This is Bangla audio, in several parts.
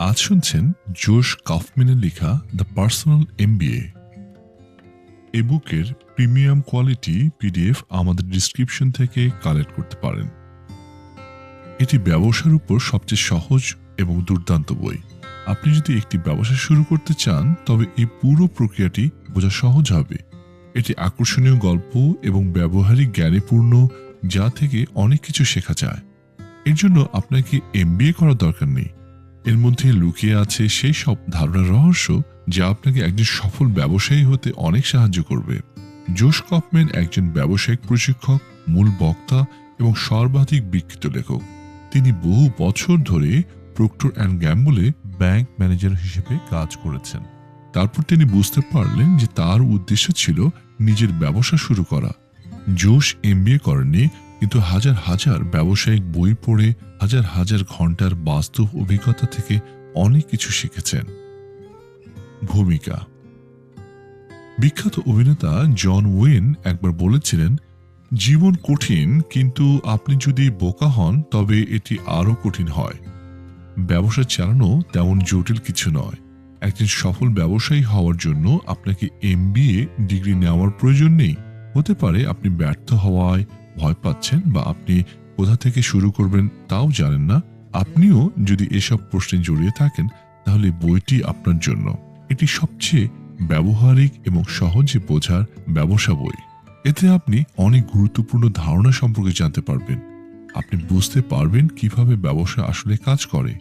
আজ শুনছেন জোশ কাফম্যানের লেখা দ্য পার্সোনাল এমবিএ। এ বুকের প্রিমিয়াম কোয়ালিটি পিডিএফ আমাদের ডিসক্রিপশন থেকে কালেক্ট করতে পারেন। এটি ব্যবসার উপর সবচেয়ে সহজ এবং দুর্দান্ত বই। আপনি যদি একটি ব্যবসা শুরু করতে চান তবে এই পুরো প্রক্রিয়াটি বোঝা সহজ হবে। এটি আকর্ষণীয় গল্প এবং ব্যবহারিক জ্ঞানে পূর্ণ, যা থেকে অনেক কিছু শেখা যায়। এর জন্য আপনাকে এমবিএ করার দরকার নেই। এর মধ্যে লুকিয়ে আছে সেই সব ধারণার রহস্য যা আপনাকে একজন সফল ব্যবসায়ী হতে অনেক সাহায্য করবে। জোশ কাফম্যান একজন ব্যবসায়িক প্রশিক্ষক, মূল বক্তা এবং সর্বাধিক বিখ্যাত লেখক। তিনি বহু বছর ধরে প্রক্টর অ্যান্ড গ্যাম্বলে ব্যাংক ম্যানেজার হিসেবে কাজ করেছেন। তারপর তিনি বুঝতে পারলেন যে তার উদ্দেশ্য ছিল নিজের ব্যবসা শুরু করা। জোশ এমবিএ করেননি, কিন্তু হাজার হাজার ব্যবসায়িক বই পড়ে হাজার হাজার ঘন্টার বাস্তব অভিজ্ঞতা থেকে অনেক কিছু শিখেছেন। ভূমিকা। বিখ্যাত অভিনেতা জন ওয়েন একবার বলেছিলেন, জীবন কঠিন, কিন্তু আপনি যদি বোকা হন তবে এটি আরো কঠিন হয়। ব্যবসা চালানো তেমন জটিল কিছু নয়। একজন সফল ব্যবসায়ী হওয়ার জন্য আপনাকে এমবিএ ডিগ্রি নেওয়ার প্রয়োজন নেই। হতে পারে আপনি ব্যর্থ হওয়ায় ভয় পাচ্ছেন, বা আপনি কোথা থেকে শুরু করবেন তাও জানেন না। আপনিও যদি এসব প্রশ্নে জড়িয়ে থাকেন, তাহলে বইটি আপনার জন্য। এটি সবচেয়ে ব্যবহারিক এবং সহজে বোঝার ব্যবসা বই। এতে আপনি অনেক গুরুত্বপূর্ণ ধারণা সম্পর্কে জানতে পারবেন। আপনি বুঝতে পারবেন কিভাবে ব্যবসা আসলে কাজ করে,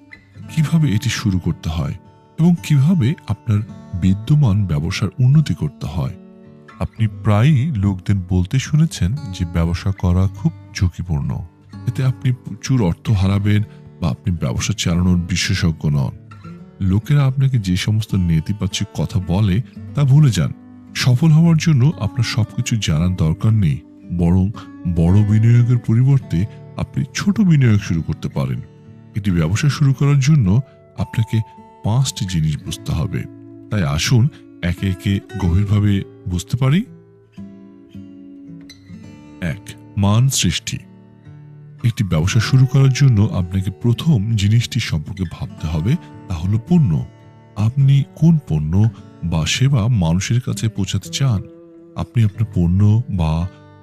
কিভাবে এটি শুরু করতে হয় এবং কিভাবে আপনার বিদ্যমান ব্যবসার উন্নতি করতে হয়। আপনি প্রায়ই লোকদের বলতে শুনেছেন যে ব্যবসা করা খুব ঝুঁকিপূর্ণ, এতে আপনি প্রচুর অর্থ হারাবেন, বা আপনি ব্যবসা চালানোর বিশেষজ্ঞ নন। লোকেরা আপনাকে যে সমস্ত নেতিবাচক কথা বলে তা ভুলে যান। সফল হওয়ার জন্য আপনার সবকিছু জানার দরকার নেই, বরং বড় বিনিয়োগের পরিবর্তে আপনি ছোট বিনিয়োগ শুরু করতে পারেন। একটি ব্যবসা শুরু করার জন্য আপনাকে 5টি জিনিস বুঝতে হবে। তাই আসুন একে একে গভীরভাবে বুঝতে পারি। 1. মান সৃষ্টি। একটি ব্যবসা শুরু করার জন্য আপনাকে প্রথম জিনিসটি সম্পর্কে ভাবতে হবে, তা হলো পণ্য। আপনি কোন পণ্য বা সেবা মানুষের কাছে পৌঁছাতে চান? আপনি আপনার পণ্য বা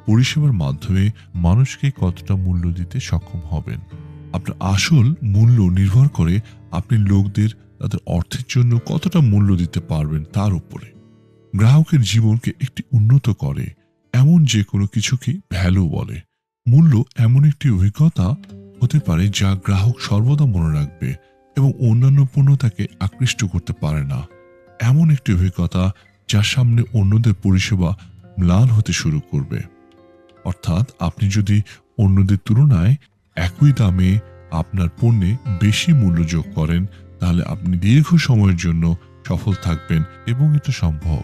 পরিষেবার মাধ্যমে মানুষকে কতটা মূল্য দিতে সক্ষম হবেন। আপনার আসল মূল্য নির্ভর করে আপনি লোকদের তাদের অর্থের জন্য কতটা মূল্য দিতে পারবেন তার উপরে। গ্রাহকের জীবনকে একটি উন্নত করে এমন যে কোনো কিছুকে ভ্যালু বলে। মূল্য এমন একটি অভিজ্ঞতা হতে পারে যা গ্রাহক সর্বদা মনে রাখবে এবং অন্যান্য পণ্য তাকে আকৃষ্ট করতে পারে না। এমন একটি অভিজ্ঞতা যার সামনে অন্যদের পরিষেবা ম্লান হতে শুরু করবে। অর্থাৎ আপনি যদি অন্যদের তুলনায় একই দামে আপনার পণ্যে বেশি মূল্য যোগ করেন, তাহলে আপনি দীর্ঘ সময়ের জন্য সফল থাকবেন এবং এটা সম্ভব।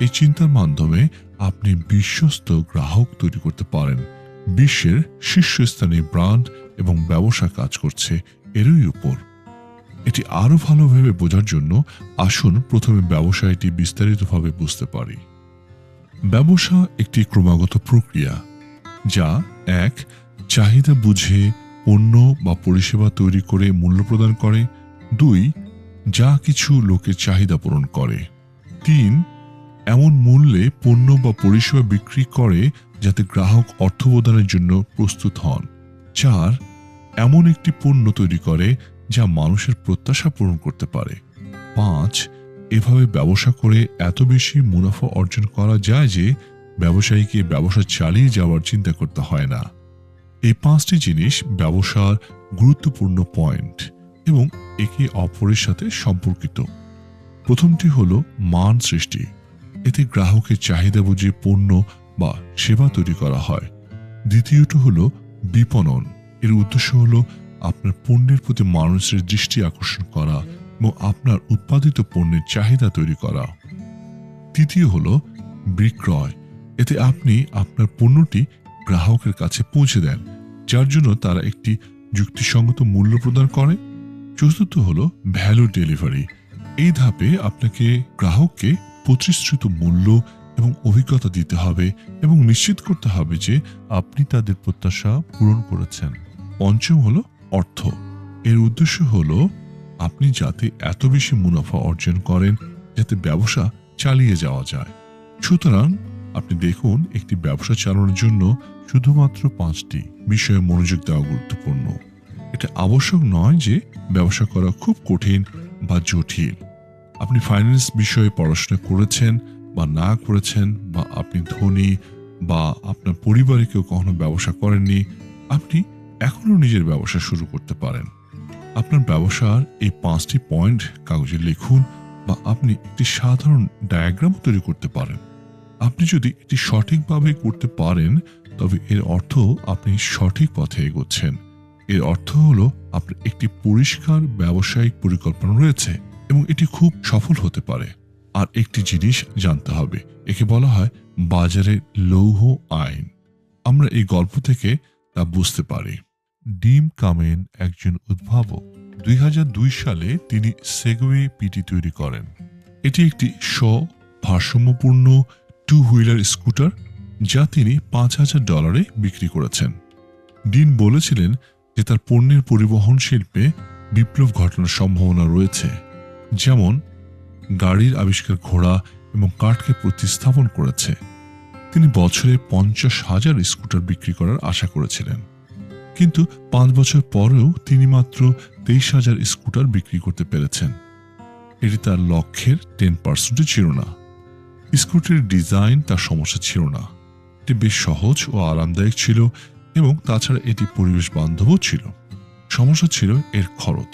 এই চিন্তার মাধ্যমে আপনি বিশ্বস্ত গ্রাহক তৈরি করতে পারেন। বিশ্বের শীর্ষস্থানীয় ব্র্যান্ড এবং ব্যবসা কাজ করছে এরই উপর। এটি আরো ভালোভাবে বোঝার জন্য আসুন প্রথমে ব্যবসায়টি বিস্তারিতভাবে বুঝতে পারি। ব্যবসা একটি ক্রমাগত প্রক্রিয়া যা 1. চাহিদা বুঝে পণ্য বা পরিষেবা তৈরি করে মূল্য প্রদান করে। 2. যা কিছু লোকের চাহিদা পূরণ করে। 3. এমন মূল্যে পণ্য বা পরিষেবা বিক্রি করে যাতে গ্রাহক অর্থ প্রদানের জন্য প্রস্তুত হন। 4. এমন একটি পণ্য তৈরি করে যা মানুষের প্রত্যাশা পূরণ করতে পারে। 5. এভাবে ব্যবসা করে এত বেশি মুনাফা অর্জন করা যায় যে ব্যবসায়ীকে ব্যবসা চালিয়ে যাওয়ার চিন্তা করতে হয় না। এই 5টি জিনিস ব্যবসার গুরুত্বপূর্ণ পয়েন্ট এবং একে অপরের সাথে সম্পর্কিত। প্রথমটি হলো মান সৃষ্টি। এতে গ্রাহকের চাহিদা বুঝে পণ্য বা সেবা তৈরি করা হয়। দ্বিতীয়টি হলো বিপণন। এর উদ্দেশ্য হলো আপনার পণ্যের প্রতি মানুষের দৃষ্টি আকর্ষণ করা এবং আপনার উৎপাদিত পণ্যের চাহিদা তৈরি করা। তৃতীয় হলো বিক্রয়। এতে আপনি আপনার পণ্যটি গ্রাহকের কাছে পৌঁছে দেন, যার জন্য তারা একটি যুক্তিসঙ্গত মূল্য প্রদান করে। চতুর্থ হলো ভ্যালু ডেলিভারি। এই ধাপে আপনাকে গ্রাহককে প্রতিশ্রুত মূল্য এবং অভিজ্ঞতা দিতে হবে এবং নিশ্চিত করতে হবে যে আপনি তাদের প্রত্যাশা পূরণ করেছেন। পঞ্চম হলো অর্থ। এর উদ্দেশ্য হলো আপনি যাতে এত বেশি মুনাফা অর্জন করেন যাতে ব্যবসা চালিয়ে যাওয়া যায়। সুতরাং আপনি দেখুন, একটি ব্যবসা চালানোর জন্য শুধুমাত্র 5টি বিষয়ে মনোযোগ দেওয়া গুরুত্বপূর্ণ। এটা আবশ্যক নয় যে ব্যবসা করা খুব কঠিন বা জটিল। আপনি ফাইন্যান্স বিষয়ে পড়াশোনা করেছেন বা না করেছেন, বা আপনি ধনী বা আপনার পরিবারে কেউ কখনো ব্যবসা করেননি, আপনি এখনো নিজের ব্যবসা শুরু করতে পারেন। আপনার ব্যবসার এই 5টি পয়েন্ট কাগজে লিখুন, বা আপনি একটি সাধারণ ডায়াগ্রাম তৈরি করতে পারেন। আপনি যদি এটি সঠিকভাবে করতে পারেন তবে এর অর্থ আপনি সঠিক পথে এগোচ্ছেন। এর অর্থ হলো আপনার একটি পরিষ্কার ব্যবসায়িক পরিকল্পনা রয়েছে এবং এটি খুব সফল হতে পারে। আর একটি জিনিস জানতে হবে, একে বলা হয় বাজারের লৌহ আইন। আমরা এই গল্প থেকে তা বুঝতে পারি। ডিম কামেন একজন উদ্ভাবক। 2002 সালে তিনি সেগওয়ে পিটি তৈরি করেন। এটি একটি ভারসাম্যপূর্ণ 2 হুইলার স্কুটার যা তিনি $5,000 বিক্রি করেছেন। ডিন বলেছিলেন যে তার পণ্যের পরিবহন শিল্পে বিপ্লব ঘটানোর সম্ভাবনা রয়েছে, যেমন গাড়ির আবিষ্কার ঘোড়া এবং কাঠকে প্রতিস্থাপন করেছে। তিনি বছরে 50,000 স্কুটার বিক্রি করার আশা করেছিলেন, কিন্তু 5 বছর পরেও তিনি মাত্র 23,000 স্কুটার বিক্রি করতে পেরেছেন। এটি তার লক্ষ্যের 10% ছিল না। স্কুটারের ডিজাইন তার সমস্যা ছিল না, এটি বেশ সহজ ও আরামদায়ক ছিল এবং তাছাড়া এটি পরিবেশ বান্ধবও ছিল। সমস্যা ছিল এর খরচ।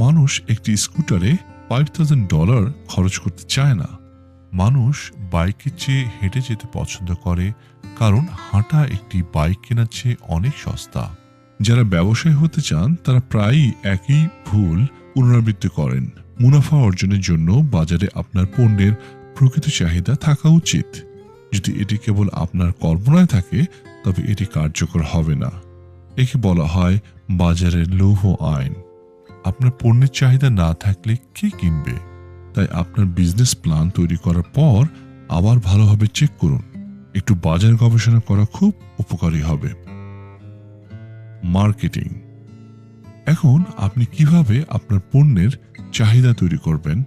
মানুষ একটি স্কুটারে $5,000 খরচ করতে চায় না। মানুষ বাইকের চেয়ে হেঁটে যেতে পছন্দ করে, কারণ হাঁটা একটি বাইক কেনার চেয়ে অনেক সস্তা। যারা ব্যবসায়ী হতে চান তারা প্রায়ই একই ভুল পুনরাবৃত্তি করেন। মুনাফা অর্জনের জন্য বাজারে আপনার পণ্যের প্রকৃত চাহিদা থাকা উচিত। যদি এটি কেবল আপনার কল্পনায় থাকে তবে এটি কার্যকর হবে না। একে বলা হয় বাজারের লৌহ আইন। আপনার পণ্যের চাহিদা না থাকলে কে কিনবে? তাই আপনার বিজনেস প্ল্যান তৈরি করার পর আবার ভালোভাবে চেক করুন। একটু বাজার গবেষণা করা খুব উপকারী হবে। মার্কেটিং। এখন আপনি কিভাবে আপনার পণ্যের চাহিদা তৈরি করবেন,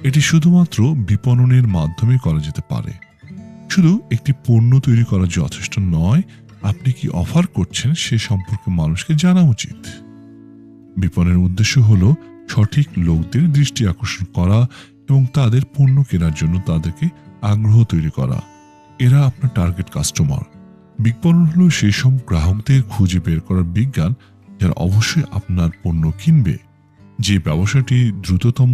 এটি শুধুমাত্র বিপণনের মাধ্যমে করা যেতে পারে। শুধু একটি পণ্য তৈরি করা যথেষ্ট নয়, আপনি কি অফার করছেন সে সম্পর্কে মানুষকে জানা উচিত। বিপণনের উদ্দেশ্য হল সঠিক লোকদের দৃষ্টি আকর্ষণ করা এবং তাদের পণ্য কেনার জন্য তাদেরকে আগ্রহ তৈরি করা। এরা আপনার টার্গেট কাস্টমার। বিপণন হল সেই সব গ্রাহকদের খুঁজে বের করার বিজ্ঞান যারা অবশ্যই আপনার পণ্য কিনবে। যে ব্যবসাটি দ্রুততম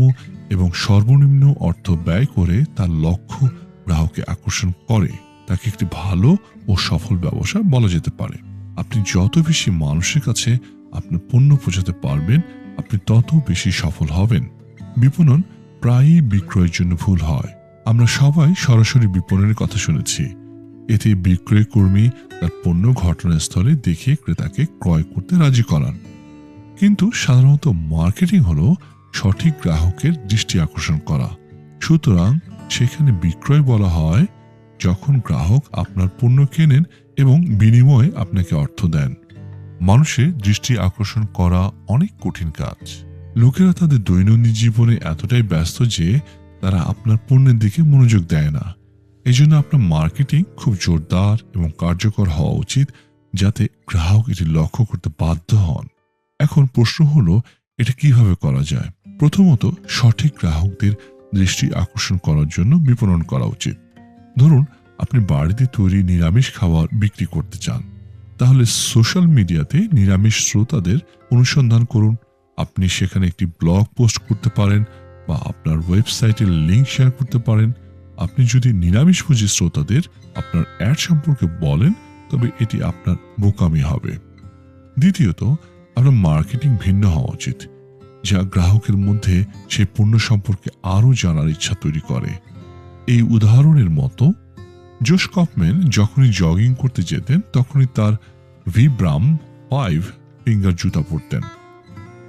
এবং সর্বনিম্ন অর্থ ব্যয় করে তার লক্ষ্য গ্রাহককে আকর্ষণ করে তাকে একটি ভালো ও সফল ব্যবসা বলা যেতে পারে। আপনি যত বেশি মানুষের কাছে আপনার পণ্য পৌঁছাতে পারবেন, আপনি তত বেশি সফল হবেন। বিপণন প্রায়ই বিক্রয়ের জন্য ভুল হয়। আমরা সবাই সরাসরি বিপণনের কথা শুনেছি। এতে বিক্রয় কর্মী তার পণ্য ঘটনাস্থলে দেখে ক্রেতাকে ক্রয় করতে রাজি করান। কিন্তু সাধারণত মার্কেটিং হলো সঠিক গ্রাহকের দৃষ্টি আকর্ষণ করা। সুতরাং সেখানে বিক্রয় বলা হয় যখন গ্রাহক আপনার পণ্য কেনেন এবং বিনিময়ে আপনাকে অর্থ দেন। মানুষের দৃষ্টি আকর্ষণ করা অনেক কঠিন কাজ। লোকেরা তাদের দৈনন্দিন জীবনে এতটাই ব্যস্ত যে তারা আপনার পণ্যের দিকে মনোযোগ দেয় না। এজন্য আপনার মার্কেটিং খুব জোরদার এবং কার্যকর হওয়া উচিত, যাতে গ্রাহক এটি লক্ষ্য করতে বাধ্য হন। এখন প্রশ্ন হলো, এটা কিভাবে করা যায়? প্রথমত, সঠিক গ্রাহকদের দৃষ্টি আকর্ষণ করার জন্য বিপণন করা উচিত। ধরুন আপনি বাড়িতে তৈরি নিরামিষ খাবার বিক্রি করতে চান, তাহলে সোশ্যাল মিডিয়াতে নিরামিষ শ্রোতাদের অনুসন্ধান করুন। আপনি সেখানে একটি ব্লগ পোস্ট করতে পারেন বা আপনার ওয়েবসাইটের লিঙ্ক শেয়ার করতে পারেন। আপনি যদি নিরামিষভোজী শ্রোতাদের আপনার অ্যাড সম্পর্কে বলেন তবে এটি আপনার বোকামি হবে। দ্বিতীয়ত, আপনার মার্কেটিং ভিন্ন হওয়া উচিত, যা গ্রাহকের মধ্যে সেই পণ্য সম্পর্কে আরও জানার ইচ্ছা তৈরি করে। এই উদাহরণের মতো, জোশ কফম্যান যখনই জগিং করতে যেতেন তখনই তার ভিব্রাম 5 ফিঙ্গার জুতা পরতেন।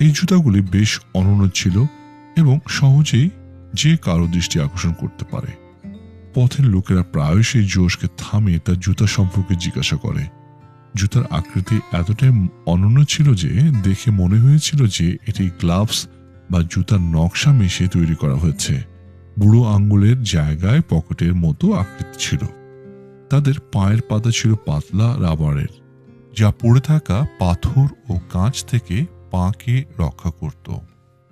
এই জুতাগুলি বেশ অনন্য ছিল এবং সহজেই যে কারো দৃষ্টি আকর্ষণ করতে পারে। পথের লোকেরা প্রায়শই জোশকে থামিয়ে তার জুতা সম্পর্কে জিজ্ঞাসা করে। জুতার আকৃতি এতটাই অনন্য ছিল যে দেখে মনে হয়েছিল যে এটি গ্লাভস বা জুতার নকশা মিশিয়ে তৈরি করা হয়েছে। বুড়ো আঙ্গুলের জায়গায় পকেটের মতো আকৃতি ছিল। তাদের পায়ের পাতা ছিল পাতলা রাবারের, যা পড়ে থাকা পাথর ও কাঁচ থেকে পাকে রক্ষা করত।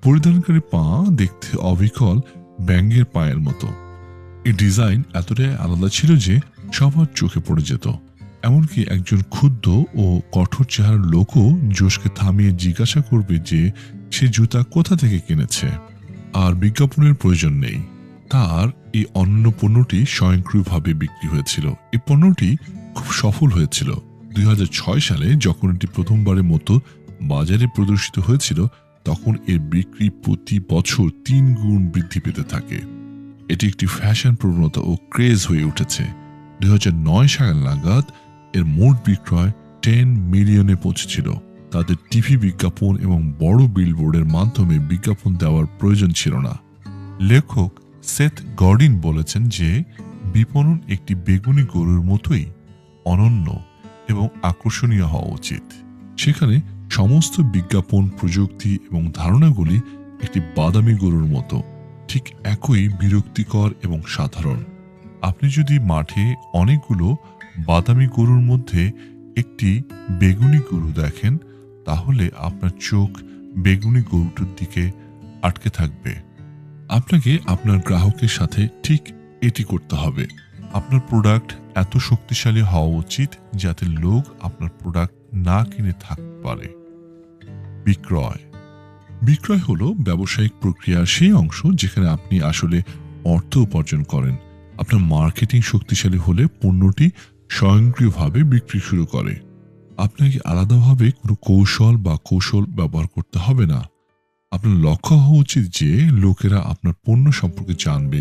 পরিধানকারী পা দেখতে অবিকল ব্যাঙের পায়ের মতো। এই ডিজাইন এতটাই আলাদা ছিল যে সবার চোখে পড়ে যেত। এমনকি একজন ক্ষুদ্র ও কঠোর চেহারার লোকও জোশকে থামিয়ে জিজ্ঞাসা করবে যে সে জুতা কোথা থেকে কিনেছে। আর বিজ্ঞাপনের প্রয়োজন নেই, তার এই অনন্য পণ্যটি স্বয়ংক্রিয়ভাবে বিক্রি হয়েছিল। এই পণ্যটি খুব সফল হয়েছিল। 2006 সালে যখন এটি প্রথমবারের মতো বাজারে প্রদর্শিত হয়েছিল, তখন এর বিক্রি প্রতি বছর 3 গুণ বৃদ্ধি পেতে থাকে। এটি একটি ফ্যাশন প্রবণতা ও ক্রেজ হয়ে উঠেছে। 2009 সাল নাগাদ এর মোট বিক্রয় 10 মিলিয়নে পৌঁছেছিল। তাদের টিভি বিজ্ঞাপন এবং বড় বিলবোর্ডের মাধ্যমে বিজ্ঞাপন দেওয়ার প্রয়োজন ছিল না। লেখক সেথ গডিন বলেছেন যে বিপণন একটি বেগুনি গরুর মতোই অনন্য এবং আকর্ষণীয় হওয়া উচিত। সেখানে সমস্ত বিজ্ঞাপন, প্রযুক্তি এবং ধারণাগুলি একটি বাদামি গরুর মতো, ঠিক একই বিরক্তিকর এবং সাধারণ। আপনি যদি মাঠে অনেকগুলো বাদামি গরুর মধ্যে একটি বেগুনি গরু দেখেন, তাহলে আপনার চোখ বেগুনি গরুটির দিকে আটকে থাকবে। আপনাকে আপনার গ্রাহকের সাথে ঠিক এটি করতে হবে। আপনার প্রোডাক্ট এত শক্তিশালী হওয়া উচিত যাতে লোক আপনার প্রোডাক্ট না কিনে থাকতে পারে। বিক্রয় বিক্রয় হলো ব্যবসায়িক প্রক্রিয়ার সেই অংশ যেখানে আপনি আসলে অর্থ উপার্জন করেন। আপনার মার্কেটিং শক্তিশালী হলে পণ্যটি স্বয়ংক্রিয়ভাবে বিক্রি শুরু করে। আপনাকে আলাদাভাবে কোনো কৌশল ব্যবহার করতে হবে না। আপনার লক্ষ্য হওয়া উচিত যে লোকেরা আপনার পণ্য সম্পর্কে জানবে,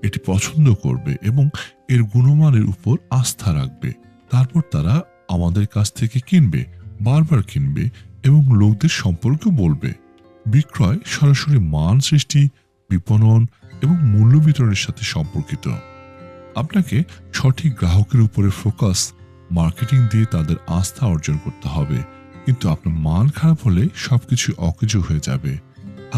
এটি পছন্দ করবে এবং এর গুণমানের উপর আস্থা রাখবে। তারপর তারা আমাদের কাছ থেকে কিনবে, বারবার কিনবে এবং লোকদের সম্পর্কে বলবে। বিক্রয় সরাসরি মান সৃষ্টি, বিপণন এবং মূল্য বিতরণের সাথে সম্পর্কিত। আপনাকে সঠিক গ্রাহকের উপরে ফোকাস মার্কেটিং দিয়ে তাদের আস্থা অর্জন করতে হবে। কিন্তু আপনার মান খারাপ হলে সবকিছু অকেজো হয়ে যাবে।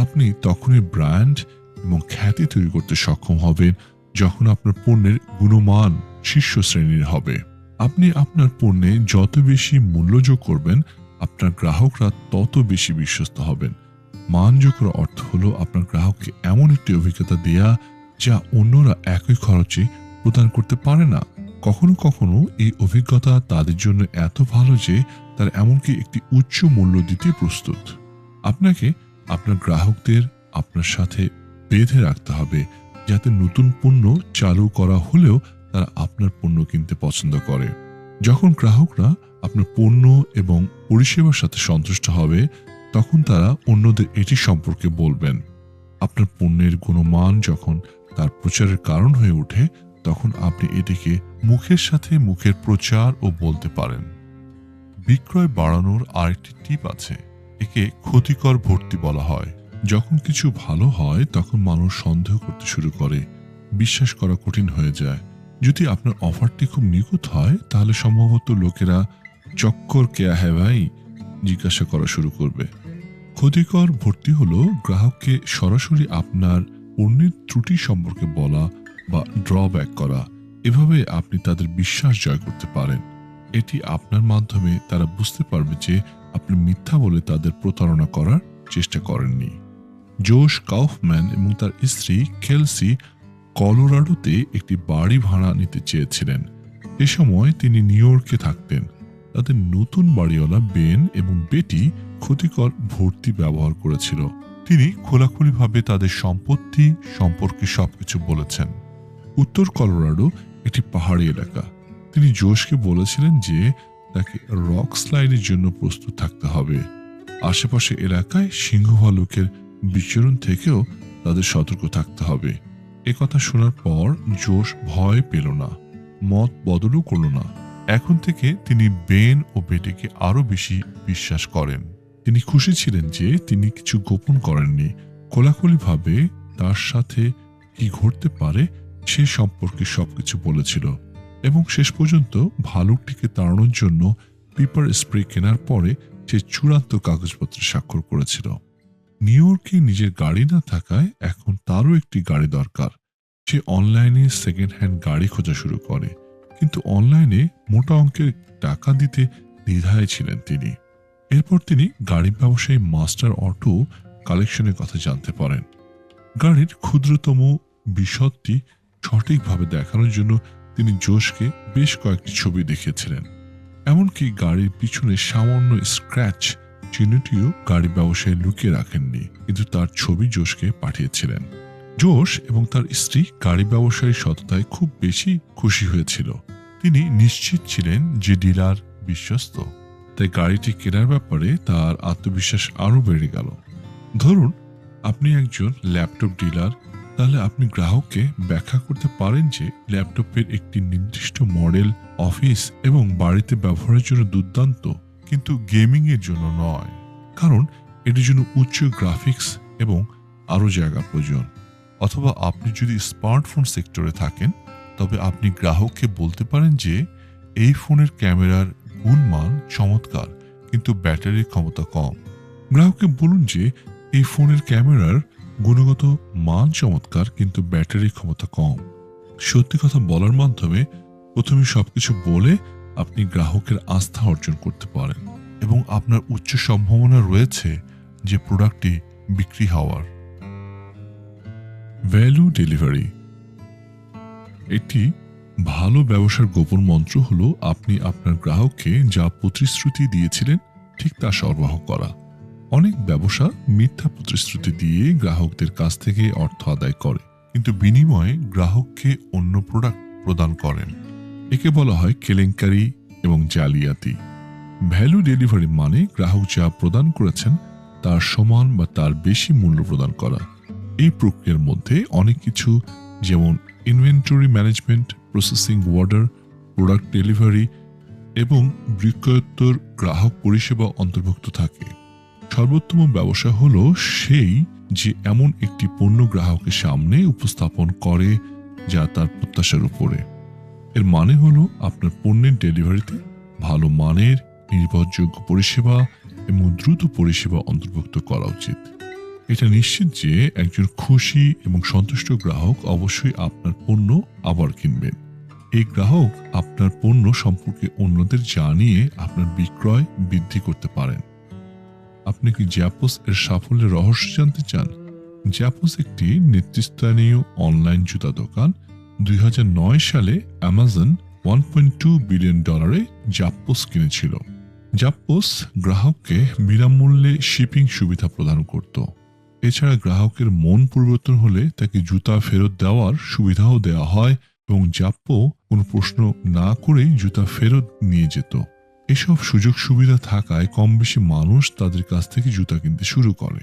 আপনি তখনই ব্র্যান্ড এবং খ্যাতি তৈরি করতে সক্ষম হবেন যখন আপনার পণ্যের গুণমান শীর্ষ শ্রেণীর হবে। আপনি আপনার পণ্যে যত বেশি মূল্য যোগ করবেন, আপনার গ্রাহকরা তত বেশি বিশ্বস্ত হবেন। মান যোগ করার অর্থ হলো আপনার গ্রাহককে এমন একটি অভিজ্ঞতা দেয়া যা অন্যরা একই খরচে প্রদান করতে পারে না। কখনো কখনো এই অভিজ্ঞতা তাদের জন্য এত ভালো যে তারা এমনকি একটি উচ্চ মূল্য দিতে প্রস্তুত। আপনাকে আপনার গ্রাহকদের আপনার সাথে বেঁধে রাখতে হবে যাতে নতুন পণ্য চালু করা হলেও তারা আপনার পণ্য কিনতে পছন্দ করে। যখন গ্রাহকরা আপনার পণ্য এবং পরিষেবার সাথে সন্তুষ্ট হবে, তখন তারা অন্যদের এটি সম্পর্কে বলবেন। আপনার পণ্যের গুণমান যখন তার প্রচারের কারণ হয়ে ওঠে, তখন আপনি এটিকে মুখের সাথে মুখের প্রচার ও বলতে পারেন। বিক্রয় বাড়ানোর আরেকটি টিপ আছে, একে ক্ষতিকর ভর্তি বলা হয়। যখন কিছু ভালো হয় তখন মানুষ সন্দেহ করতে শুরু করে, বিশ্বাস করা কঠিন হয়ে যায়। যদি আপনার অফারটি খুব নিখুঁত হয়, তাহলে সম্ভবত লোকেরা চক্কর কেয়া হ্যাঁ ভাই জিজ্ঞাসা করা শুরু করবে। ক্ষতিকর ভর্তি হলো গ্রাহককে সরাসরি আপনার পণ্যের ত্রুটি সম্পর্কে বলা বা ড্রব্যাক করা। এভাবে আপনি তাদের বিশ্বাস জয় করতে পারেন। এটি আপনার মাধ্যমে তারা বুঝতে পারবে যে আপনি মিথ্যা বলে তাদের প্রতারণা করার চেষ্টা করেননি। জোশ কাউফম্যান এবং তার স্ত্রী কেলসি কলোরাডোতে একটি বাড়ি ভাড়া নিতে চেয়েছিলেন। এ সময় তিনি নিউ ইয়র্কে থাকতেন। তাদের নতুন বাড়িওয়ালা বেন এবং বেটি ক্ষতিকর ভর্তি ব্যবহার করেছিল। তিনি খোলাখুলিভাবে তাদের সম্পত্তি সম্পর্কে সবকিছু বলেছেন। উত্তর কলোরাডো একটি পাহাড়ি এলাকা। তিনি জোশকে বলেছিলেন যে তাকে রক স্লাইডের জন্য প্রস্তুত থাকতে হবে। আশেপাশে এলাকায় সিংহ ভালুকের বিচরণ থেকেও তাদের সতর্ক থাকতে হবে। একথা শোনার পর জোশ ভয় পেল না, মত বদলও করল না। এখন থেকে তিনি বেন ও বেটিকে আরো বেশি বিশ্বাস করেন। তিনি খুশি ছিলেন যে তিনি কিছু গোপন করেননি, খোলাখুলিভাবে তার সাথে কি ঘটতে পারে সে সম্পর্কে সবকিছু বলেছিল এবং শেষ পর্যন্ত ভালুকটিকে তাড়ানোর জন্য পেপার স্প্রে কেনার পরে সে চূড়ান্ত কাগজপত্রে স্বাক্ষর করেছিল। নিউ ইয়র্কে নিজের গাড়ি না থাকায় এখন তারও একটি গাড়ি দরকার। সে অনলাইনে সেকেন্ড হ্যান্ড গাড়ি খোঁজা শুরু করে, কিন্তু অনলাইনে মোটা অঙ্কের টাকা দিতে দ্বিধায় ছিলেন তিনি। এরপর তিনি গাড়ি ব্যবসায়ী মাস্টার অটো কালেকশনের কথা জানতে পারেন। গাড়ির ক্ষুদ্রতম বিশদটি সঠিকভাবে দেখানোর জন্য তিনি জোশকে বেশ কয়েকটি ছবি দেখিয়েছিলেন। এমনকি গাড়ির পিছনে সামান্য স্ক্র্যাচ চিহ্নটিও গাড়ি ব্যবসায়ী লুকিয়ে রাখেননি, কিন্তু তার ছবি জোশকে পাঠিয়েছিলেন। জোশ এবং তার স্ত্রী গাড়ি ব্যবসায়ীর সততায় খুব বেশি খুশি হয়েছিল। তিনি নিশ্চিত ছিলেন যে ডিলার বিশ্বস্ত, তাই গাড়িটি কেনার ব্যাপারে তার আত্মবিশ্বাস আরও বেড়ে গেল। ধরুন আপনি একজন ল্যাপটপ ডিলার, তাহলে আপনি গ্রাহককে ব্যাখ্যা করতে পারেন যে ল্যাপটপের একটি নির্দিষ্ট মডেল অফিস এবং বাড়িতে ব্যবহারের জন্য দুর্দান্ত, কিন্তু গেমিং এর জন্য নয়, কারণ এটির জন্য উচ্চ গ্রাফিক্স এবং আরও জায়গা প্রয়োজন। অথবা আপনি যদি স্মার্টফোন সেক্টরে থাকেন, তবে আপনি গ্রাহককে বলতে পারেন যে এই ফোনের ক্যামেরার গুণমান চমৎকার, কিন্তু ব্যাটারির ক্ষমতা কম। গ্রাহককে বলুন যে এই ফোনের ক্যামেরার গুণগত মান চমৎকার, কিন্তু ব্যাটারির ক্ষমতা কম। সত্যি কথা বলার মাধ্যমে প্রথমে সবকিছু বলে আপনি গ্রাহকের আস্থা অর্জন করতে পারেন, এবং আপনার উচ্চ সম্ভাবনা রয়েছে যে প্রোডাক্টটি বিক্রি হওয়ার। Value delivery. একটি ভালো ব্যবসার গোপন মন্ত্র হলো আপনি আপনার গ্রাহককে যা প্রতিশ্রুতি দিয়েছিলেন ঠিক তা সরবরাহ করা। অনেক ব্যবসা মিথ্যা প্রতিশ্রুতি দিয়ে গ্রাহকদের কাছ থেকে অর্থ আদায় করে, কিন্তু বিনিময়ে গ্রাহককে অন্য প্রোডাক্ট প্রদান করেন। একে বলা হয় কেলেঙ্কারি এবং জালিয়াতি। ভ্যালু ডেলিভারি মানে গ্রাহক যা প্রদান করেছেন তার সমান বা তার বেশি মূল্য প্রদান করা। এই প্রক্রিয়ার মধ্যে অনেক কিছু, যেমন inventory management, processing order, product delivery এবং বিক্রয়োত্তর গ্রাহক পরিষেবা অন্তর্ভুক্ত থাকে। সর্বোত্তম ব্যবসা হলো সেই যে এমন একটি পণ্য গ্রাহকের সামনে উপস্থাপন করে যা তার প্রত্যাশার উপরে। এর মানে হলো আপনার পণ্যের ডেলিভারিতে ভালো মানের, নির্ভরযোগ্য পরিষেবা এবং দ্রুত পরিষেবা অন্তর্ভুক্ত করা উচিত। এটা নিশ্চিত যে একজন খুশি এবং সন্তুষ্ট গ্রাহক অবশ্যই আপনার পণ্য আবার কিনবেন। এই গ্রাহক আপনার পণ্য সম্পর্কে অন্যদের জানিয়ে আপনার বিক্রয় বৃদ্ধি করতে পারেন। আপনি কি জাপোস এর সাফল্যের রহস্য জানতে চান? জাপোস একটি নেতৃস্থানীয় অনলাইন জুতা দোকান। 2009 সালে অ্যামাজন $1.2 বিলিয়ন জাপোস কিনেছিল। জাপোস গ্রাহককে বিনামূল্যে শিপিং সুবিধা প্রদান করত। এছাড়া গ্রাহকের মন পরিবর্তন হলে তাকে জুতা ফেরত দেওয়ার সুবিধাও দেওয়া হয়, এবং জাপ্পো কোনো প্রশ্ন না করেই জুতা ফেরত নিয়ে যেত। এসব সুযোগ সুবিধা থাকায় কম বেশি মানুষ তাদের কাছ থেকে জুতা কিনতে শুরু করে।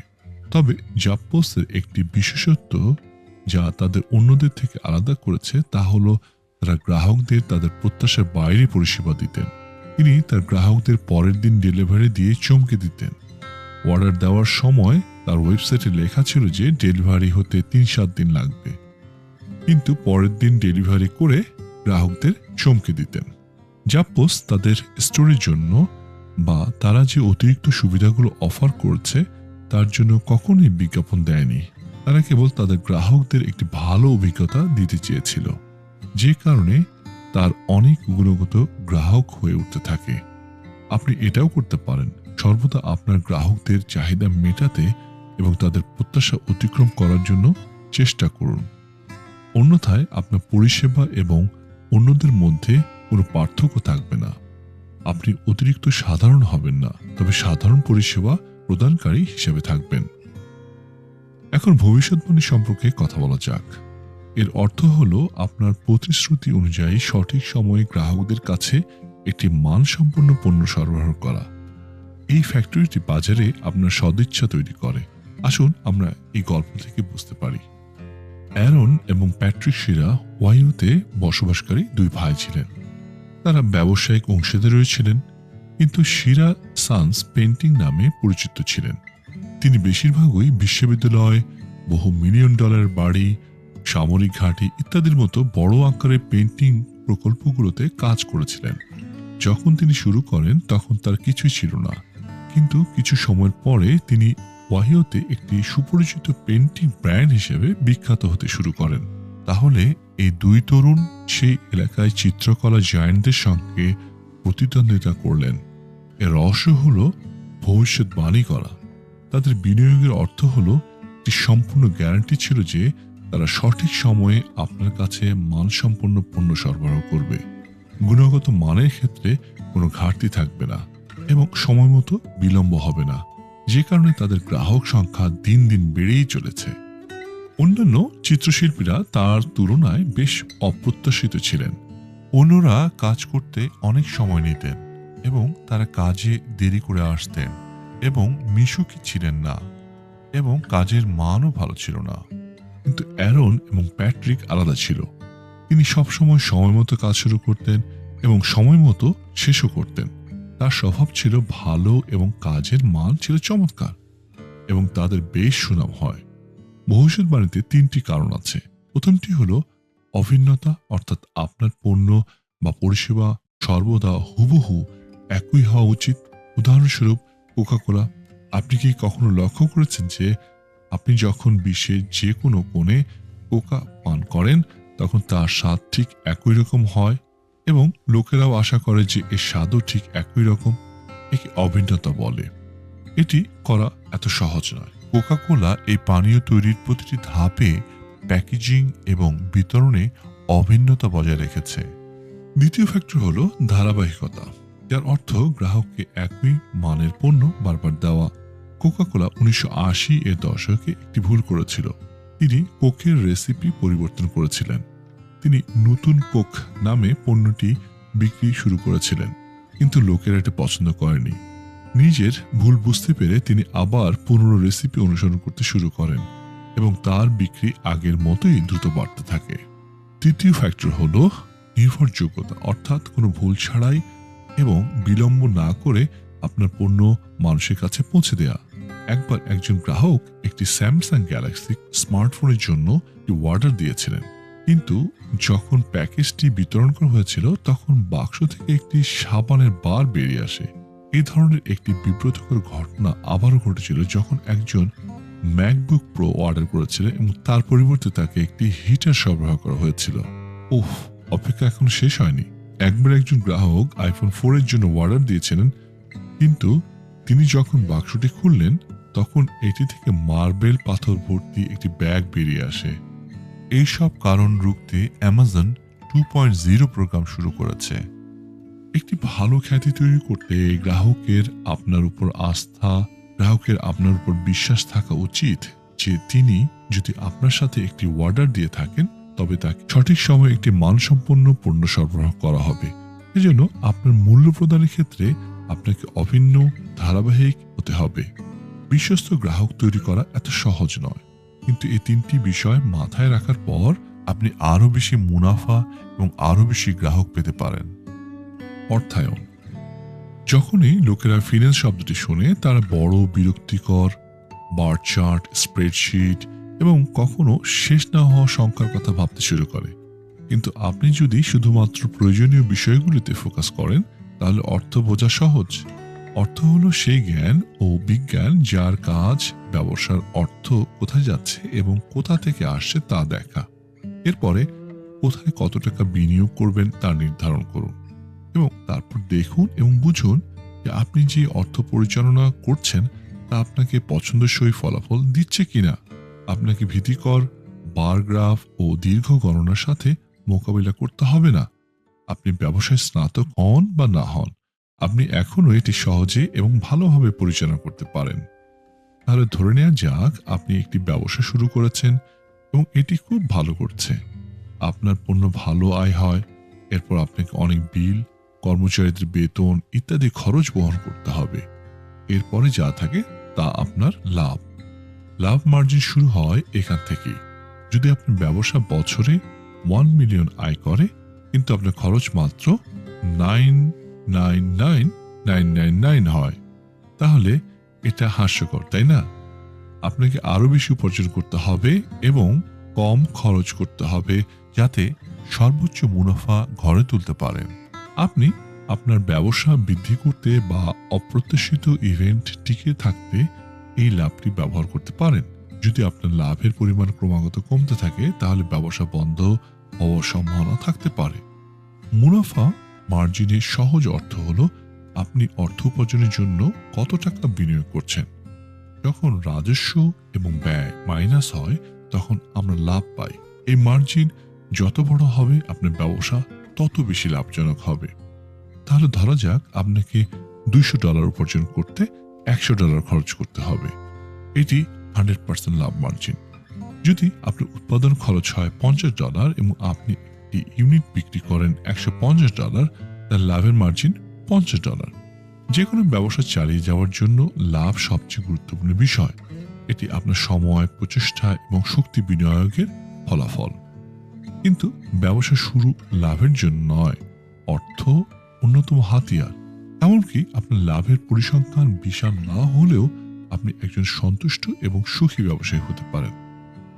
তবে জাপোসের একটি বিশেষত্ব যা তাদের অন্যদের থেকে আলাদা করেছে তা হলো তারা গ্রাহকদের তাদের প্রত্যাশার বাইরে পরিষেবা দিতেন। তিনি তার গ্রাহকদের পরের দিন ডেলিভারি দিয়ে চমকে দিতেন। অর্ডার দেওয়ার সময় তার ওয়েবসাইটে লেখা ছিল যে ডেলিভারি হতে 3-7 দিন লাগবে, কিন্তু পরের দিন ডেলিভারি করে গ্রাহকদের চমকে দিতেন। জাপোস তাদের স্টোরের জন্য বা তারা যে অতিরিক্ত সুবিধাগুলো অফার করছে তার জন্য কখনোই বিজ্ঞাপন দেয়নি। তারা কেবল তাদের গ্রাহকদের একটি ভালো অভিজ্ঞতা দিতে চেয়েছিল, যে কারণে তার অনেক গুণগত গ্রাহক হয়ে উঠতে থাকে। আপনি এটাও করতে পারেন, সর্বদা আপনার গ্রাহকদের চাহিদা মেটাতে এবং তাদের প্রত্যাশা অতিক্রম করার জন্য চেষ্টা করুন। অন্যথায় আপনার পরিষেবা এবং অন্যদের মধ্যে কোনো পার্থক্য থাকবে না। আপনি অতিরিক্ত সাধারণ হবেন না, তবে সাধারণ পরিষেবা প্রদানকারী হিসেবে থাকবেন। এখন ভবিষ্যৎবাণী সম্পর্কে কথা বলা যাক। এর অর্থ হলো আপনার প্রতিশ্রুতি অনুযায়ী সঠিক সময়ে গ্রাহকদের কাছে একটি মানসম্পন্ন পণ্য সরবরাহ করা। এই ফ্যাক্টরিটি বাজারে আপনার সদিচ্ছা তৈরি করে। আসুন আমরা এই গল্প থেকে বুঝতে পারি। অ্যারন এবং প্যাট্রিসিয়া ওয়াইওতে বসবাসকারী দুই ভাই ছিলেন। তারা ব্যবসায়িক অংশীদার ছিলেন, কিন্তু শিরা সানস পেন্টিং নামে পরিচিত ছিলেন। তিনি বেশিরভাগই বিশ্ববিদ্যালয়, বহু $1 মিলিয়ন বাড়ি, সামরিক ঘাঁটি ইত্যাদির মতো বড় আকারের পেন্টিং প্রকল্পগুলোতে কাজ করেছিলেন। যখন তিনি শুরু করেন তখন তার কিছুই ছিল না, কিন্তু কিছু সময়ের পরে তিনি ওয়াহিওতে একটি সুপরিচিত পেন্টিং ব্র্যান্ড হিসেবে বিখ্যাত হতে শুরু করেন। তাহলে এই দুই তরুণ সেই এলাকায় চিত্রকলা জায়ান্টদের সঙ্গে প্রতিদ্বন্দ্বিতা করলেন। এর রহস্য হল ভবিষ্যৎবাণী করা। তাদের বিনিয়োগের অর্থ হল একটি সম্পূর্ণ গ্যারান্টি ছিল যে তারা সঠিক সময়ে আপনার কাছে মানসম্পন্ন পণ্য সরবরাহ করবে, গুণগত মানের ক্ষেত্রে কোনো ঘাটতি থাকবে না এবং সময় মতো বিলম্ব হবে না, যে কারণে তাদের গ্রাহক সংখ্যা দিন দিন বেড়েই চলেছে। অন্যান্য চিত্রশিল্পীরা তার তুলনায় বেশ অপ্রত্যাশিত ছিলেন। অন্যরা কাজ করতে অনেক সময় নিতেন এবং তারা কাজে দেরি করে আসতেন এবং মিশুকি ছিলেন না এবং কাজের মানও ভালো ছিল না। কিন্তু অ্যারন এবং প্যাট্রিক আলাদা ছিল। তিনি সবসময় সময় মতো কাজ শুরু করতেন এবং সময় মতো শেষও করতেন। তার স্বভাব ছিল ভালো এবং কাজের মান ছিল চমৎকার এবং তাদের বেশ সুনাম হয়। ভবিষ্যৎবাণীতে তিনটি কারণ আছে। প্রথমটি হলো অভিন্নতা, অর্থাৎ আপনার পণ্য বা পরিষেবা সর্বদা হুবহু একই হওয়া উচিত। উদাহরণস্বরূপ কোকা-কোলা। আপনি কি কখনো লক্ষ্য করেছেন যে আপনি যখন বিশ্বের যে কোনো কোণে কোকা পান করেন তখন তার স্বাদ ঠিক একই রকম হয় এবং লোকেরাও আশা করে যে এর স্বাদও ঠিক একই রকম? একে অভিন্নতা বলে। এটি করা এত সহজ নয়। কোকা-কোলা এই পানীয় তৈরির প্রতিটি ধাপে প্যাকেজিং এবং বিতরণে অভিন্নতা বজায় রেখেছে। দ্বিতীয় ফ্যাক্টর হলো ধারাবাহিকতা, যার অর্থ গ্রাহককে একই মানের পণ্য বারবার দেওয়া। কোকা-কোলা 1980 এর দশকে একটি ভুল করেছিল। তিনি কোকের রেসিপি পরিবর্তন করেছিলেন। তিনি নতুন কোক নামে পণ্যটি বিক্রি শুরু করেছিলেন, কিন্তু লোকেরা এটা পছন্দ করেনি। নিজের ভুল বুঝতে পেরে তিনি আবার পুরনো রেসিপি অনুসরণ করতে শুরু করেন এবং তার বিক্রি আগের মতোই দ্রুত বাড়তে থাকে। তৃতীয় ফ্যাক্টর হলো নির্ভরযোগ্যতা, অর্থাৎ কোনো ভুল ছাড়াই এবং বিলম্ব না করে আপনার পণ্য মানুষের কাছে পৌঁছে দেয়া। একবার একজন গ্রাহক একটি স্যামসাং গ্যালাক্সি স্মার্টফোনের জন্য একটি অর্ডার দিয়েছিলেন, কিন্তু যখন প্যাকেজটি বিতরণ করা হয়েছিল তখন বাক্স থেকে একটি সাবানের বার বেরিয়ে আসে। এই ধরনের একটি বিব্রতকর ঘটনা আবারও ঘটেছিল যখন একজন ম্যাকবুক প্রো অর্ডার করেছিলেন এবং তার পরিবর্তে তাকে একটি হিটার সরবরাহ করা হয়েছিল। অপেক্ষা এখনো শেষ হয়নি। একবার একজন গ্রাহক আইফোন 4 এর জন্য অর্ডার দিয়েছিলেন, কিন্তু তিনি যখন বাক্সটি খুললেন তখন এটি থেকে মার্বেল পাথর ভর্তি একটি ব্যাগ বেরিয়ে আসে। এইসব কারণ রুখতে অ্যামাজন 2.0 প্রোগ্রাম শুরু করেছে। একটি ভালো খ্যাতি তৈরি করতে গ্রাহকের আপনার উপর বিশ্বাস থাকা উচিত যে তিনি যদি আপনার সাথে একটি অর্ডার দিয়ে থাকেন তবে তাকে সঠিক সময়ে একটি মানসম্পন্ন পণ্য সরবরাহ করা হবে। এজন্য আপনার মূল্য প্রদানের ক্ষেত্রে আপনাকে অভিন্ন ধারাবাহিক হতে হবে। বিশ্বস্ত গ্রাহক তৈরি করা এত সহজ নয়, কিন্তু এই তিনটি বিষয় মাথায় রাখার পর আপনি আরো বেশি মুনাফা এবং আরো বেশি গ্রাহক পেতে পারেন। অর্থায়ন। যখনই লোকেরা ফিন্যান্স শব্দটি শুনে তারা বড় বিরক্তিকর বার চার্ট, স্প্রেডশিট এবং কখনো শেষ না হওয়া সংখ্যার কথা ভাবতে শুরু করে। কিন্তু আপনি যদি শুধুমাত্র প্রয়োজনীয় বিষয়গুলিতে ফোকাস করেন তাহলে অর্থ বোঝা সহজ। অর্থ হলো সেই জ্ঞান ও বিজ্ঞান যার কাজ ব্যবসার অর্থ কোথায় যাচ্ছে এবং কোথা থেকে আসছে তা দেখা। এরপরে কোথায় কত টাকা বিনিয়োগ করবেন তা নির্ধারণ করুন এবং তারপর দেখুন এবং বুঝুন যে আপনি যে অর্থ পরিচালনা করছেন তা আপনাকে পছন্দসই ফলাফল দিচ্ছে কিনা। আপনাকে ভীতিকর বার গ্রাফ ও দীর্ঘ গণনার সাথে মোকাবিলা করতে হবে না। আপনি ব্যবসায় স্নাতক হন বা না হন, আপনি এখনো এটি সহজে এবং ভালোভাবে পরিচালনা করতে পারেন। তাহলে ধরে নেওয়া যাক আপনি একটি ব্যবসা শুরু করেছেন এবং এটি খুব ভালো করছে। আপনার পণ্য ভালো আয় হয়, এরপর আপনাকে অনেক বিল, কর্মচারীদের বেতন ইত্যাদি খরচ বহন করতে হবে। এরপরে যা থাকে তা আপনার লাভ মার্জিন শুরু হয় এখান থেকেই। যদি আপনার ব্যবসা বছরে 1 মিলিয়ন আয় করে কিন্তু আপনার খরচ মাত্র 999,999 হয়, তাহলে এটা হাস্যকর, তাই না? আপনাকে আরো বেশি উপার্জন করতে হবে এবং কম খরচ করতে হবে যাতে সর্বোচ্চ মুনাফা ঘরে তুলতে পারেন। আপনি আপনার ব্যবসা বৃদ্ধি করতে বা অপ্রত্যাশিত ইভেন্ট টিকে থাকতে এই লাভটি ব্যবহার করতে পারেন। যদি আপনার লাভের পরিমাণ ক্রমাগত কমতে থাকে তাহলে ব্যবসা বন্ধ হওয়ার সম্ভাবনা থাকতে পারে। মুনাফা মার্জিনের সহজ অর্থ হলো আপনি অর্থ উপার্জনের জন্য কত টাকা বিনিয়োগ করছেন। যখন রাজস্ব এবং ব্যয় মাইনাস হয় তখন আমরা লাভ পাই। এই মার্জিন যত বড় হবে আপনার ব্যবসা তত বেশি লাভজনক হবে। তাহলে ধরা যাক আপনাকে $200 উপার্জন করতে $100 খরচ করতে হবে। এটি 100% লাভ মার্জিন। যদি আপনার উৎপাদন খরচ হয় $50 এবং আপনি একটি ইউনিট বিক্রি করেন $150, তার লাভের মার্জিন $50। যে কোনো ব্যবসা চালিয়ে যাওয়ার জন্য লাভ সবচেয়ে গুরুত্বপূর্ণ বিষয়। এটি আপনার সময়, প্রচেষ্টা এবং শক্তি বিনিয়োগের ফলাফল। কিন্তু ব্যবসা শুরু লাভের জন্য নয়, অর্থ অন্যতম হাতিয়ার। এমনকি আপনার লাভের পরিসংখ্যান বিশাল না হলেও আপনি একজন সন্তুষ্ট এবং সুখী ব্যবসায়ী হতে পারেন।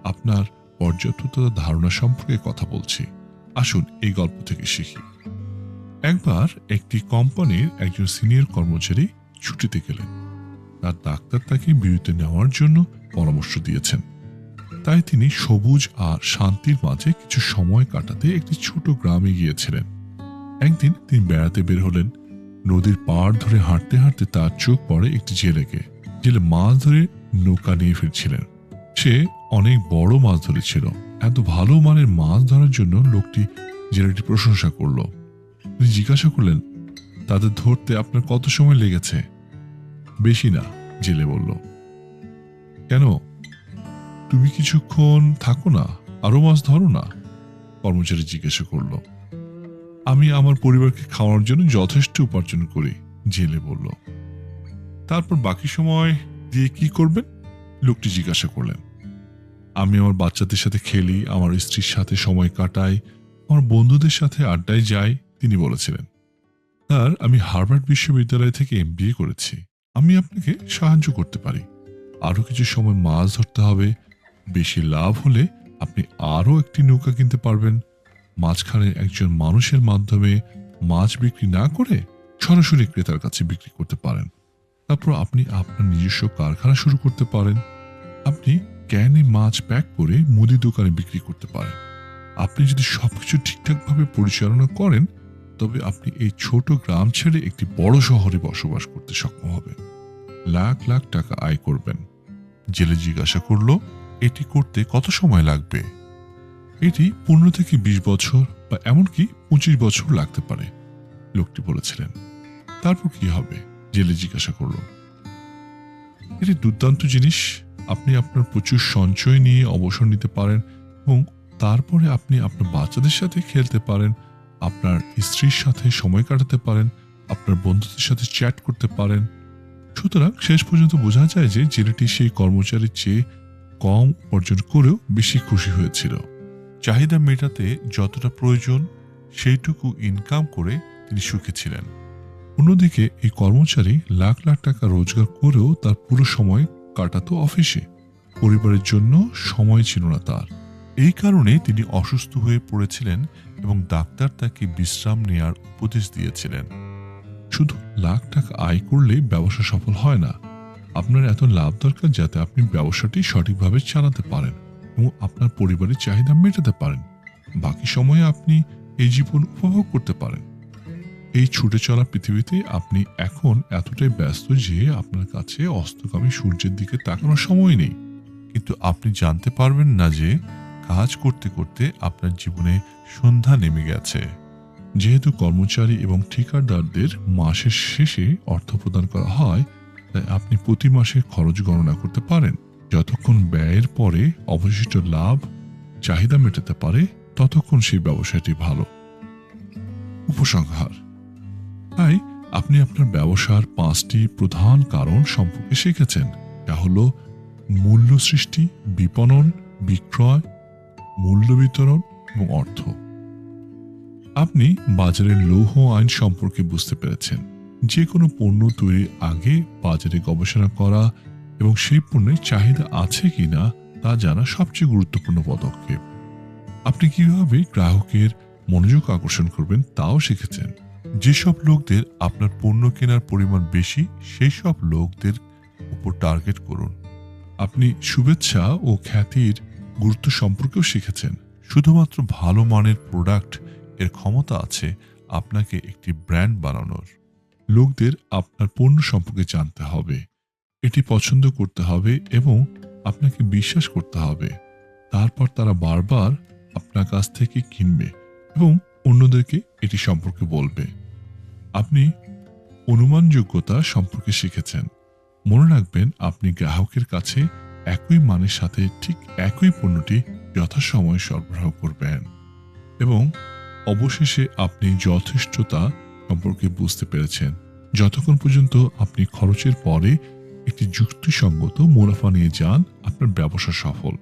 আপনার পর্যাপ্ততার ধারণা সম্পর্কে কথা বলছি। আসুন এই গল্প থেকে শিখি। একবার একটি কোম্পানির একজন সিনিয়র কর্মচারী ছুটিতে গেলেন। তার ডাক্তার তাকে বিরতি নেওয়ার জন্য পরামর্শ দিয়েছেন। তাই তিনি সবুজ আর শান্তির মাঝে কিছু সময় কাটাতে একটি ছোট গ্রামে গিয়েছিলেন। একদিন তিনি বেড়াতে বের হলেন। নদীর পাড় ধরে হাঁটতে হাঁটতে তার চোখ পড়ে একটি জেলেকে। জেলে মাছ ধরে নৌকা নিয়ে ফিরছিলেন। সে অনেক বড় মাছ ধরেছিল। এত ভালো মানের মাছ ধরার জন্য লোকটি জেলেটির প্রশংসা করল। তিনি জিজ্ঞাসা করলেন, তাদের ধরতে আপনার কত সময় লেগেছে? বেশি না, জেলে বলল। কেন? তুমি কিছুক্ষণ থাকো না, আরো মাছ ধরো না? কর্মচারী জিজ্ঞাসা করল। আমি আমার পরিবারকে খাওয়ানোর জন্য যথেষ্ট উপার্জন করি, জেলে বলল। তারপর বাকি সময় দিয়ে কি করবেন? লোকটি জিজ্ঞাসা করলেন। আমি আমার বাচ্চাদের সাথে খেলি, আমার স্ত্রীর সাথে সময় কাটাই, আমার বন্ধুদের সাথে আড্ডায় যাই, তিনি বলেছিলেন। স্যার, আমি হার্ভার্ড বিশ্ববিদ্যালয় থেকে MBA করেছি। আমি আপনাকে সাহায্য করতে পারি। আরো কিছু সময় মাছ ধরতে হবে। বেশি লাভ হলে আপনি আরো একটি নৌকা কিনতে পারবেন। মাঝখানে একজন মানুষের মাধ্যমে মাছ বিক্রি না করে সরাসরি ক্রেতার কাছে বিক্রি করতে পারেন। তারপর আপনি আপনার নিজস্ব কারখানা শুরু করতে পারেন। আপনি ক্যানে মাছ প্যাক করে মুদি দোকানে বিক্রি করতে পারেন। আপনি যদি সবকিছু ঠিকঠাকভাবে পরিচালনা করেন তবে আপনি এই ছোট গ্রাম ছেড়ে একটি বড় শহরে বসবাস করতে সক্ষম হবেন। লাখ লাখ টাকা আয় করবেন। জেলে জিজ্ঞাসা করল, এটি করতে কত সময় লাগবে? এটি 15 থেকে 20 বছর বা এমনকি 25 বছর লাগতে পারে, লোকটি বলেছিলেন। তারপর কি হবে? জেলে জিজ্ঞাসা করল। এটি দুর্দান্ত জিনিস। আপনি আপনার প্রচুর সঞ্চয় নিয়ে অবসর নিতে পারেন এবং তারপরে আপনি আপনার বাচ্চাদের সাথে খেলতে পারেন, আপনার স্ত্রীর সাথে সময় কাটাতে পারেন, আপনার বন্ধুদের সাথে চ্যাট করতে পারেন। সুতরাং শেষ পর্যন্ত বোঝা যায় যে জেলেটি সেই কর্মচারীর চেয়ে কম উপার্জন করেও বেশি খুশি হয়েছিল। চাহিদা মেটাতে যতটা প্রয়োজন সেইটুকু ইনকাম করে তিনি সুখী ছিলেন। অন্যদিকে এই কর্মচারী লাখ লাখ টাকা রোজগার করেও তার পুরো সময় কাটাতো অফিসে। পরিবারের জন্য সময় ছিল না তার। এই কারণে তিনি অসুস্থ হয়ে পড়েছিলেন এবং ডাক্তার তাকে বিশ্রাম নেয়ার উপদেশ দিয়েছিলেন। শুধু লাখ টাকা আয় করলে ব্যবসা সফল হয় না। আপনার এত লাভ দরকার যাতে আপনি ব্যবসাটি সঠিকভাবে চালাতে পারেন এবং আপনার পরিবারের চাহিদা মেটাতে পারেন। বাকি সময়ে আপনি এই জীবন উপভোগ করতে পারেন। এই ছুটে চলা পৃথিবীতে আপনি এখন এতটাই ব্যস্ত যে আপনার কাছে অস্তগামী সূর্যের দিকে তাকানোর সময় নেই। কিন্তু আপনি জানতে পারবেন না যে কাজ করতে করতে আপনার জীবনে সন্ধ্যা নেমে গেছে। যেহেতু কর্মচারী এবং ঠিকাদারদের মাসের শেষে অর্থ প্রদান করা হয়, তাই আপনি প্রতি মাসে খরচ গণনা করতে পারেন। যতক্ষণ ব্যয়ের পরে অবশিষ্ট লাভ চাহিদা মেটাতে পারে ততক্ষণ সেই ব্যবসাটি ভালো। উপসংহার: তাই আপনি আপনার ব্যবসার 5টি প্রধান কারণ সম্পর্কে শিখেছেন, যা হলো মূল্য সৃষ্টি, বিপণন, বিক্রয়, মূল্য বিতরণ এবং অর্থ। আপনি বাজারের লৌহ আইন সম্পর্কে বুঝতে পেরেছেন। যে কোনো পণ্য তৈরির আগে বাজারে গবেষণা করা এবং সেই পণ্যের চাহিদা আছে কিনা তা জানা সবচেয়ে গুরুত্বপূর্ণ পদক্ষেপ। আপনি কিভাবে গ্রাহকের মনোযোগ আকর্ষণ করবেন তাও শিখেছেন। যেসব লোকদের আপনার পণ্য কেনার পরিমাণ বেশি সেই সব লোকদের উপর টার্গেট করুন। আপনি শুভেচ্ছা ও খ্যাতির গুরুত্ব সম্পর্কেও শিখেছেন। শুধুমাত্র ভালো মানের প্রোডাক্ট এর ক্ষমতা আছে আপনাকে একটি ব্র্যান্ড বানানোর। লোকদের আপনার পণ্য সম্পর্কে জানতে হবে, এটি পছন্দ করতে হবে এবং আপনাকে বিশ্বাস করতে হবে। তারপর তারা বারবার আপনার কাছ থেকে কিনবে এবং অন্যদেরকে এটি সম্পর্কে বলবে। আপনি অনুমানযোগ্যতা সম্পর্কে শিখেছেন। মনে রাখবেন, আপনি গ্রাহকের কাছে একই মানের সাথে ঠিক একই পণ্যটি যথাসময়ে সরবরাহ করবেন এবং অবশেষে আপনি যথেষ্টতা সম্পর্কে বুঝতে পেরেছেন। যতক্ষণ পর্যন্ত আপনি খরচের পরে একটি যুক্তিসঙ্গত মুনাফা নিয়ে যান, আপনার ব্যবসা সফল।